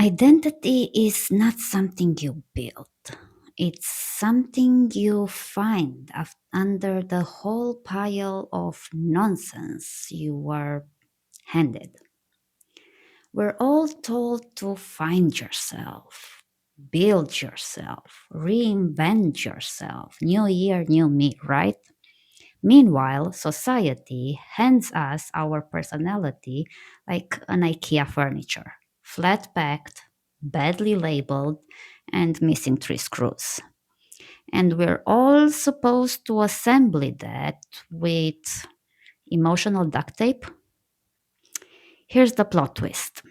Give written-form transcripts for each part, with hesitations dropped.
Identity is not something you build. It's something you find under the whole pile of nonsense you were handed. We're all told to find yourself, build yourself, reinvent yourself. New year, new me, right? Meanwhile, society hands us our personality like an IKEA furniture, flat packed, badly labeled, and missing three screws. And we're all supposed to assemble that with emotional duct tape. Here's the plot twist: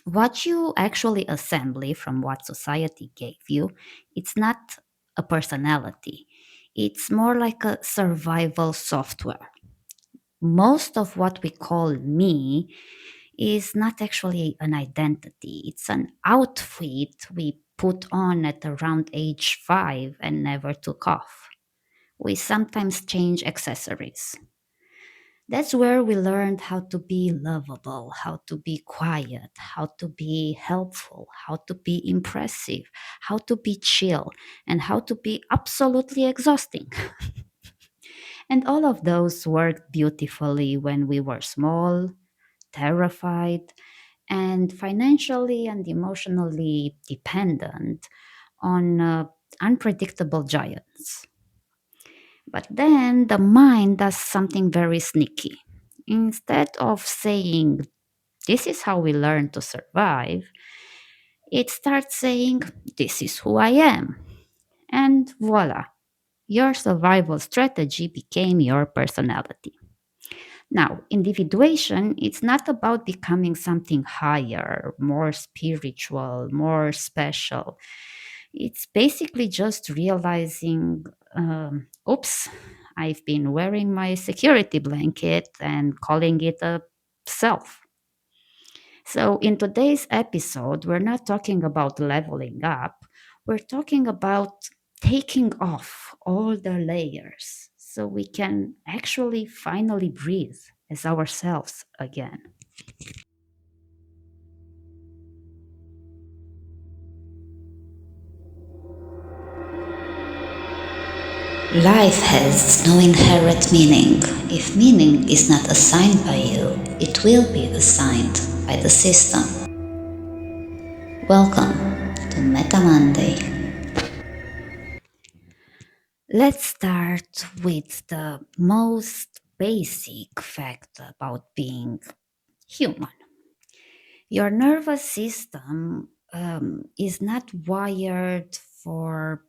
what you actually assemble from what society gave you, it's not a personality. It's more like a survival software. Most of what we call me is not actually an identity. It's an outfit we put on at around age 5 and never took off. We sometimes change accessories. That's where we learned how to be lovable, how to be quiet, how to be helpful, how to be impressive, how to be chill, and how to be absolutely exhausting. And all of those worked beautifully when we were small, terrified, and financially and emotionally dependent on unpredictable giants. But then the mind does something very sneaky. Instead of saying, "This is how we learn to survive," it starts saying, "This is who I am." And voila, your survival strategy became your personality. Now, individuation, it's not about becoming something higher, more spiritual, more special. It's basically just realizing, oops, I've been wearing my security blanket and calling it a self. So, in today's episode, we're not talking about leveling up, we're talking about taking off all the layers so we can actually finally breathe as ourselves again. Life has no inherent meaning. If meaning is not assigned by you, it will be assigned by the system. Welcome to Meta Monday. Let's start with the most basic fact about being human. Your nervous system is not wired for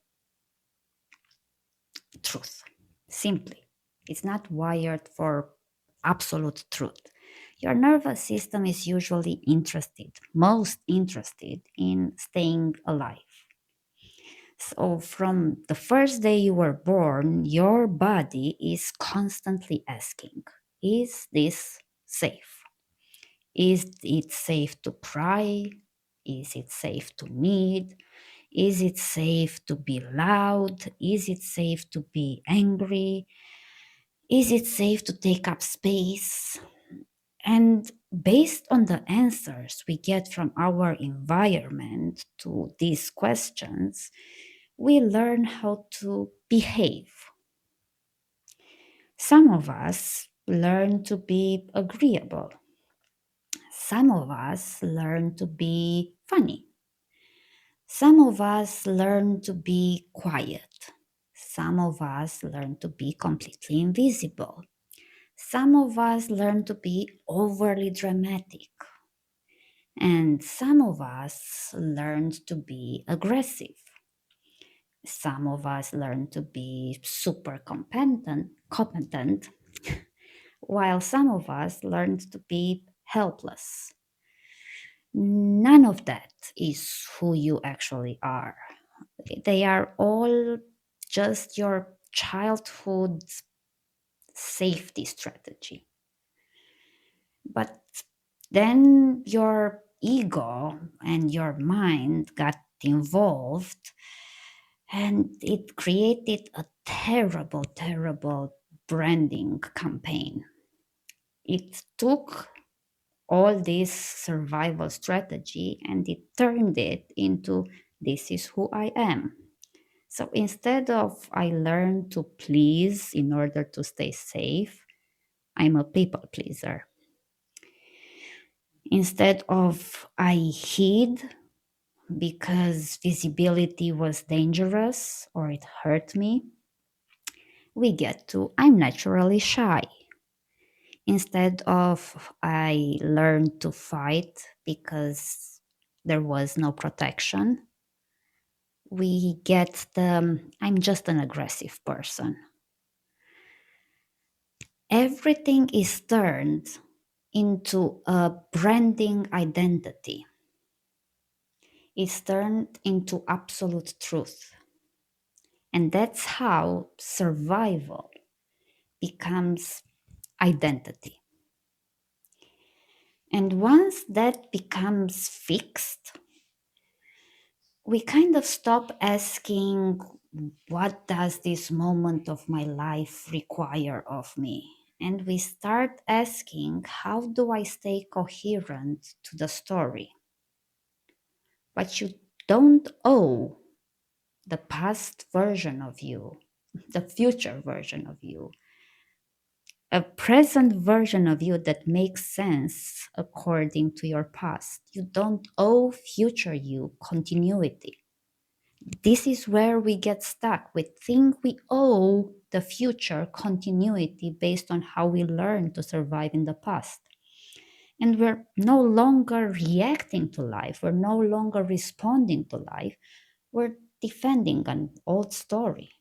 truth, simply. It's not wired for absolute truth. Your nervous system is usually most interested in staying alive. So, from the first day you were born, your body is constantly asking, is this safe? Is it safe to cry? Is it safe to need? Is it safe to be loud? Is it safe to be angry? Is it safe to take up space? And based on the answers we get from our environment to these questions, we learn how to behave. Some of us learn to be agreeable. Some of us learn to be funny. Some of us learn to be quiet. Some of us learn to be completely invisible. Some of us learn to be overly dramatic. And some of us learned to be aggressive. Some of us learn to be super competent, while some of us learned to be helpless. None of that is who you actually are. They are all just your childhood safety strategy. But then your ego and your mind got involved, and it created a terrible, terrible branding campaign. It took all this survival strategy and it turned it into this is who I am. So instead of I learn to please in order to stay safe, I'm a people pleaser. Instead of I hid because visibility was dangerous or it hurt me, we get to I'm naturally shy. Instead of I learned to fight because there was no protection, we get the I'm just an aggressive person. Everything is turned into a branding identity. It's turned into absolute truth. And that's how survival becomes identity. And once that becomes fixed, we kind of stop asking, what does this moment of my life require of me? And we start asking, how do I stay coherent to the story? But you don't owe the past version of you, the future version of you, a present version of you that makes sense according to your past. You don't owe future you continuity. This is where we get stuck. We think we owe the future continuity based on how we learned to survive in the past. And we're no longer reacting to life, we're no longer responding to life, we're defending an old story,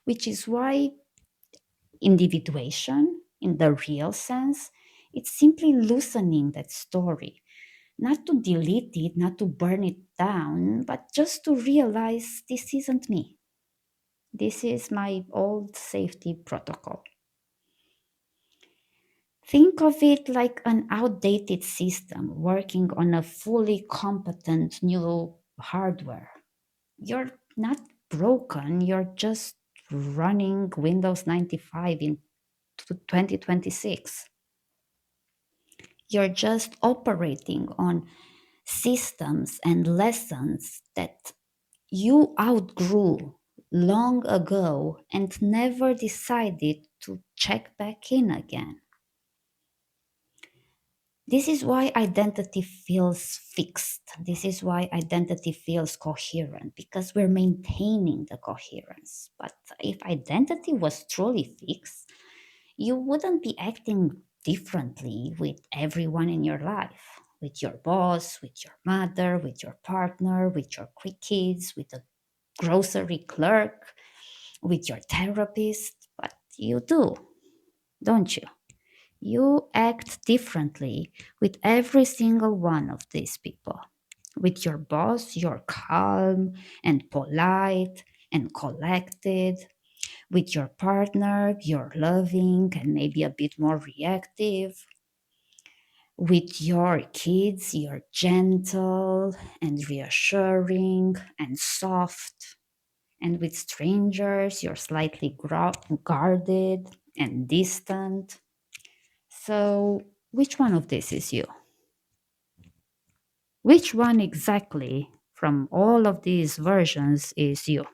which is why individuation, in the real sense, it's simply loosening that story. Not to delete it, not to burn it down, but just to realize this isn't me. This is my old safety protocol. Think of it like an outdated system working on a fully competent new hardware. You're not broken, you're just running Windows 95 in 2026. You're just operating on systems and lessons that you outgrew long ago and never decided to check back in again. This is why identity feels fixed. This is why identity feels coherent because we're maintaining the coherence. But if identity was truly fixed, you wouldn't be acting differently with everyone in your life, with your boss, with your mother, with your partner, with your kids, with the grocery clerk, with your therapist. But you do, don't you? You act differently with every single one of these people. With your boss, you're calm and polite and collected. With your partner, you're loving and maybe a bit more reactive. With your kids, you're gentle and reassuring and soft. And with strangers, you're slightly guarded and distant. So, which one of this is you? Which one exactly from all of these versions is you?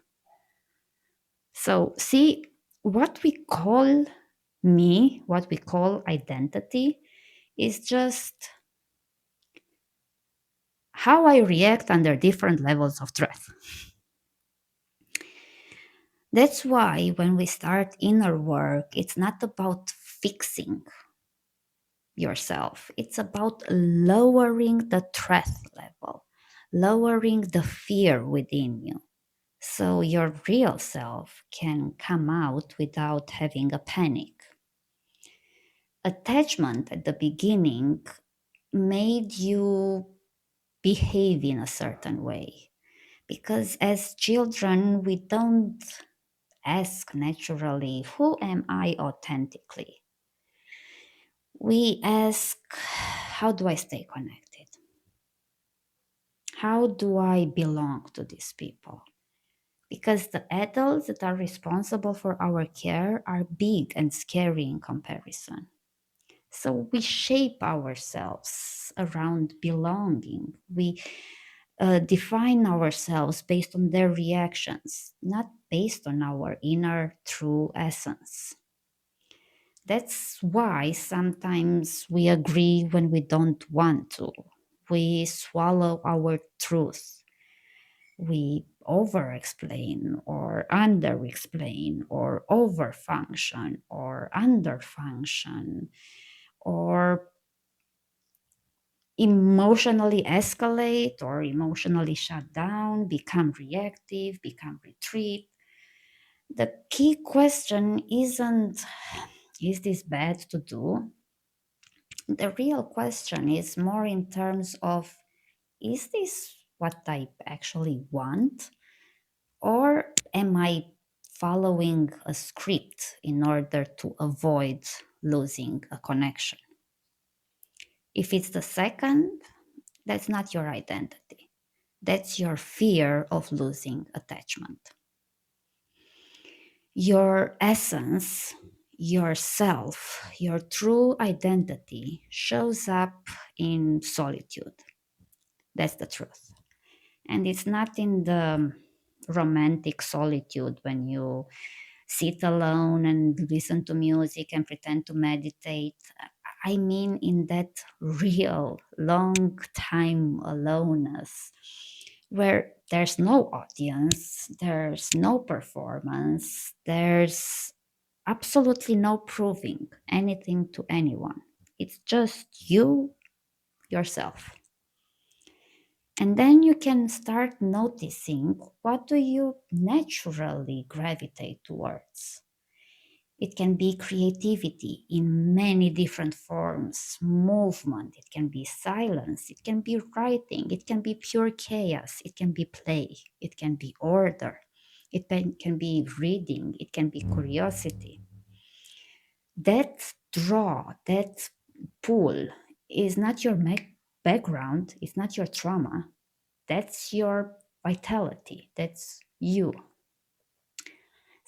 So, see, what we call me, what we call identity, is just how I react under different levels of threat. That's why when we start inner work, it's not about fixing yourself, it's about lowering the threat level, lowering the fear within you. So your real self can come out without having a panic. Attachment at the beginning made you behave in a certain way because as children, we don't ask naturally, who am I authentically? We ask, how do I stay connected? How do I belong to these people? Because the adults that are responsible for our care are big and scary in comparison. So we shape ourselves around belonging. We define ourselves based on their reactions, not based on our inner true essence. That's why sometimes we agree when we don't want to. We swallow our truth. We over explain or under explain or over function or under function or emotionally escalate or emotionally shut down, become reactive, become retreat. The key question isn't, is this bad to do? The real question is more in terms of, is this what I actually want? Or am I following a script in order to avoid losing a connection? If it's the second, that's not your identity. That's your fear of losing attachment. Your essence, yourself, your true identity shows up in solitude. That's the truth. And it's not in the romantic solitude when you sit alone and listen to music and pretend to meditate. I mean, in that real long time aloneness where there's no audience, there's no performance, there's absolutely no proving anything to anyone. It's just you, yourself. And then you can start noticing, what do you naturally gravitate towards? It can be creativity in many different forms, movement, it can be silence, it can be writing, it can be pure chaos, it can be play, it can be order, can be reading, it can be curiosity. That draw, that pull is not your background, it's not your trauma, that's your vitality, that's you.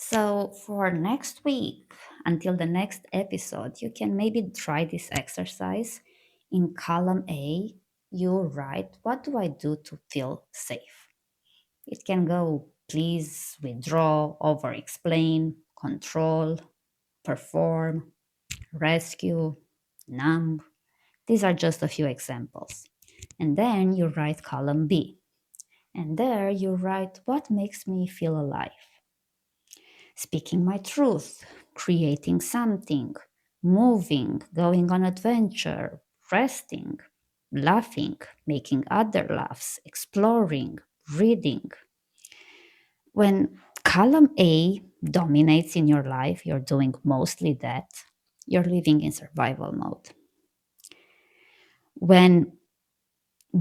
So for next week, until the next episode, you can maybe try this exercise. In column A, you write, what do I do to feel safe? It can go please, withdraw, over explain, control, perform, rescue, numb. These are just a few examples. And then you write column B. And there you write, what makes me feel alive? Speaking my truth, creating something, moving, going on adventure, resting, laughing, making other laughs, exploring, reading. When column A dominates in your life, you're doing mostly that, you're living in survival mode. When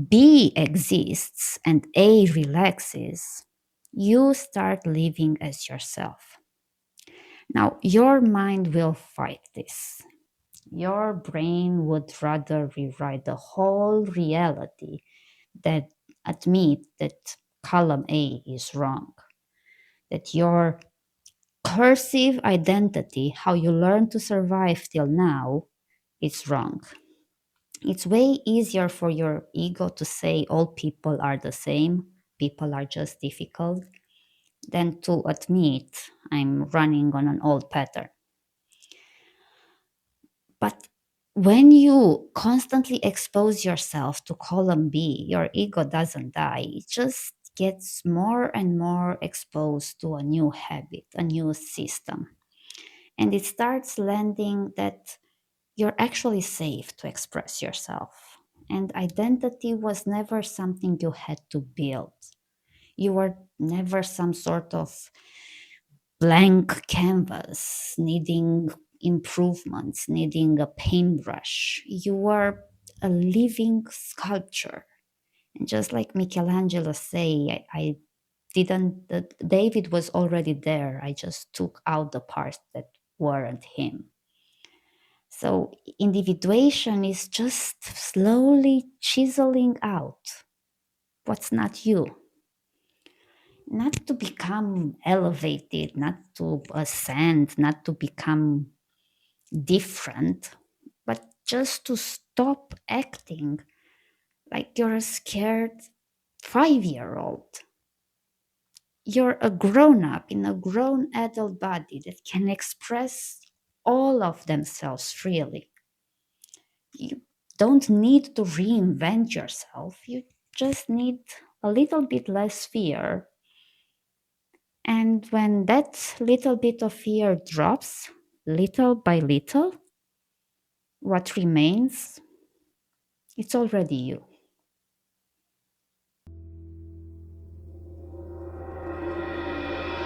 B exists and A relaxes, you start living as yourself. Now, your mind will fight this. Your brain would rather rewrite the whole reality than admit that column A is wrong, that your cursive identity, how you learn to survive till now, is wrong. It's way easier for your ego to say all people are the same, people are just difficult, than to admit I'm running on an old pattern. But when you constantly expose yourself to column B, your ego doesn't die. It just gets more and more exposed to a new habit, a new system. And it starts landing that you're actually safe to express yourself. And identity was never something you had to build. You were never some sort of blank canvas needing improvements, needing a paintbrush. You are a living sculpture. And just like Michelangelo say, I didn't, David was already there. I just took out the parts that weren't him. So individuation is just slowly chiseling out what's not you. Not to become elevated, not to ascend, not to become different, but just to stop acting like you're a scared 5-year-old. You're a grown up in a grown adult body that can express all of themselves freely. You don't need to reinvent yourself, you just need a little bit less fear. And when that little bit of fear drops, little by little, what remains, it's already you.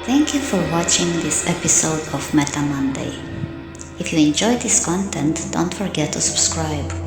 Thank you for watching this episode of Meta Monday. If you enjoyed this content, don't forget to subscribe.